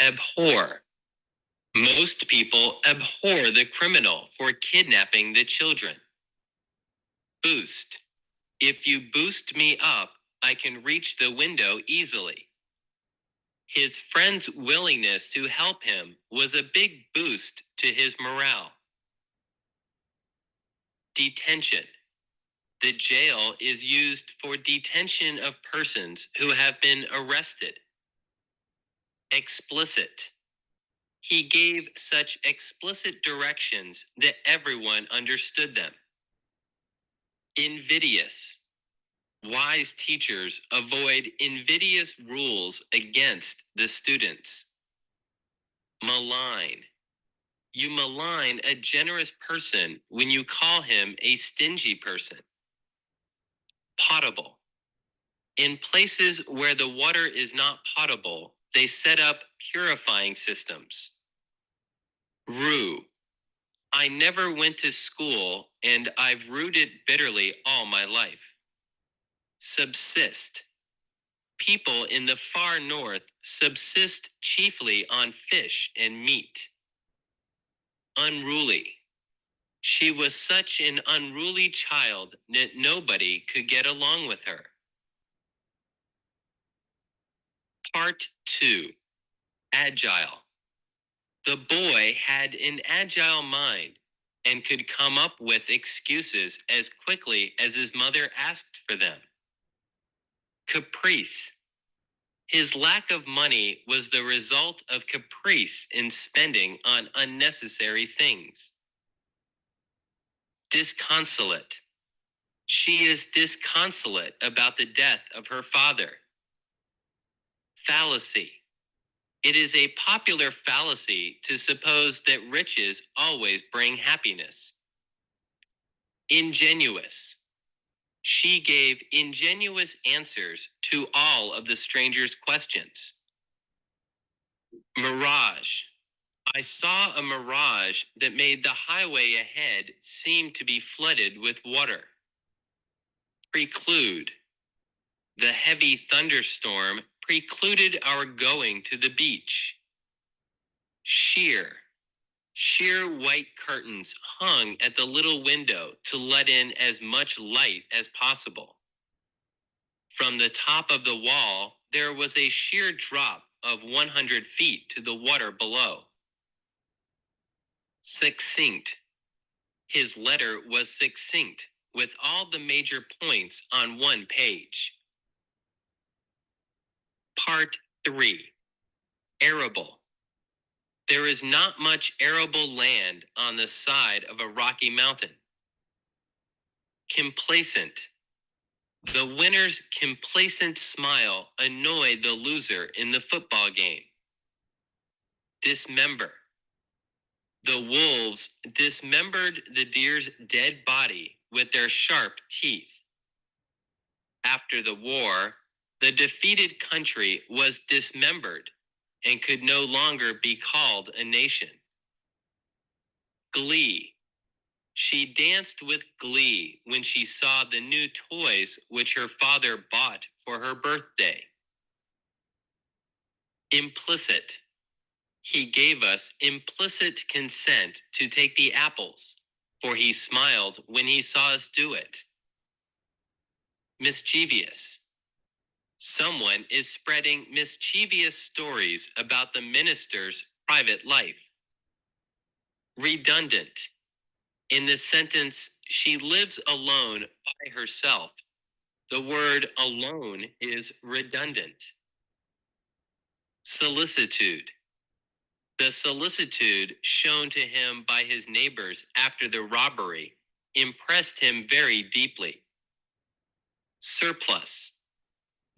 abhor. Most people abhor the criminal for kidnapping the children. Boost. If you boost me up, I can reach the window easily. His friend's willingness to help him was a big boost to his morale. Detention. The jail is used for detention of persons who have been arrested. Explicit. He gave such explicit directions that everyone understood them. Invidious. Wise teachers avoid invidious rules against the students. Malign. You malign a generous person when you call him a stingy person. Potable. In places where the water is not potable, they set up purifying systems. Rue. I never went to school and I've rooted bitterly all my life. Subsist. People in the far north subsist chiefly on fish and meat. Unruly. She was such an unruly child that nobody could get along with her. Part 2. Agile. The boy had an agile mind and could come up with excuses as quickly as his mother asked for them. Caprice. His lack of money was the result of caprice in spending on unnecessary things. Disconsolate. She is disconsolate about the death of her father. Fallacy. It is a popular fallacy to suppose that riches always bring happiness. Ingenuous. She gave ingenuous answers to all of the stranger's questions. Mirage. I saw a mirage that made the highway ahead seem to be flooded with water. Preclude. The heavy thunderstorm precluded our going to the beach. Sheer. Sheer white curtains hung at the little window to let in as much light as possible. From the top of the wall, there was a sheer drop of 100 feet to the water below. Succinct. His letter was succinct, with all the major points on one page. Part 3. Arable. There is not much arable land on the side of a rocky mountain. Complacent. The winner's complacent smile annoyed the loser in the football game. Dismember. The wolves dismembered the deer's dead body with their sharp teeth. After the war, the defeated country was dismembered and could no longer be called a nation. Glee. She danced with glee when she saw the new toys which her father bought for her birthday. Implicit. He gave us implicit consent to take the apples, for he smiled when he saw us do it. Mischievous. Someone is spreading mischievous stories about the minister's private life. Redundant. In the sentence, she lives alone by herself, the word alone is redundant. Solicitude. The solicitude shown to him by his neighbors after the robbery impressed him very deeply. Surplus.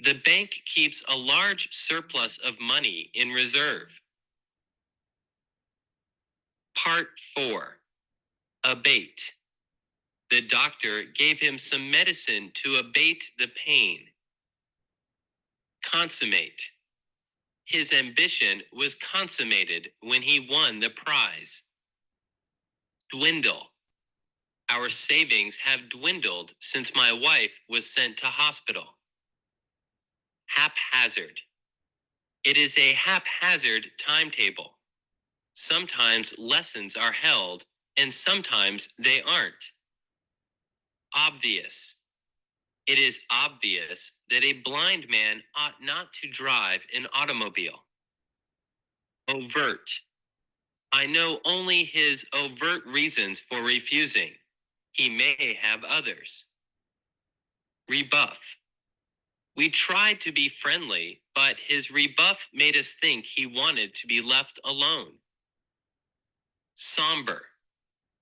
The bank keeps a large surplus of money in reserve. Part 4. Abate. The doctor gave him some medicine to abate the pain. Consummate. His ambition was consummated when he won the prize. Dwindle. Our savings have dwindled since my wife was sent to hospital. Haphazard. It is a haphazard timetable. Sometimes lessons are held, and sometimes they aren't. Obvious. It is obvious that a blind man ought not to drive an automobile. Overt. I know only his overt reasons for refusing. He may have others. Rebuff. We tried to be friendly, but his rebuff made us think he wanted to be left alone. Somber.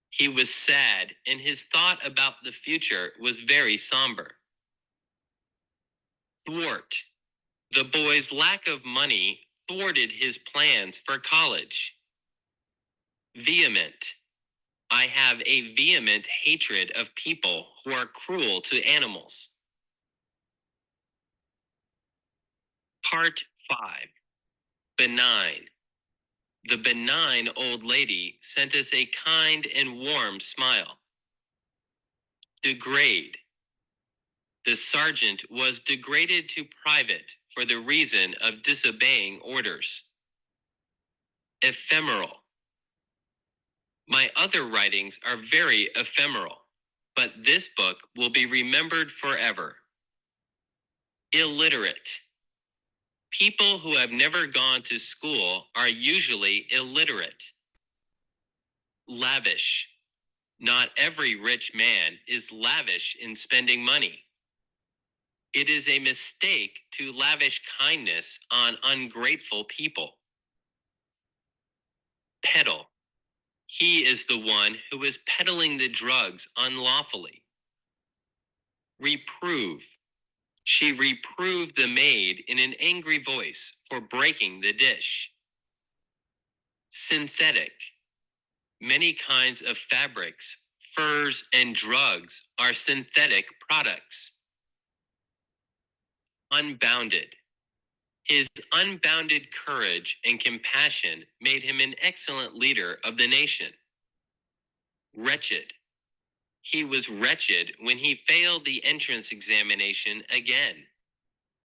He was sad, and his thought about the future was very somber. Thwart. The boy's lack of money thwarted his plans for college. Vehement. I have a vehement hatred of people who are cruel to animals. Part 5. Benign. The benign old lady sent us a kind and warm smile. Degrade. The sergeant was degraded to private for the reason of disobeying orders. Ephemeral. My other writings are very ephemeral, but this book will be remembered forever. Illiterate. People who have never gone to school are usually illiterate. Lavish. Not every rich man is lavish in spending money. It is a mistake to lavish kindness on ungrateful people. Peddle. He is the one who is peddling the drugs unlawfully. Reprove. She reproved the maid in an angry voice for breaking the dish. Synthetic. Many kinds of fabrics, furs, and drugs are synthetic products. Unbounded. His unbounded courage and compassion made him an excellent leader of the nation. Wretched. He was wretched when he failed the entrance examination again.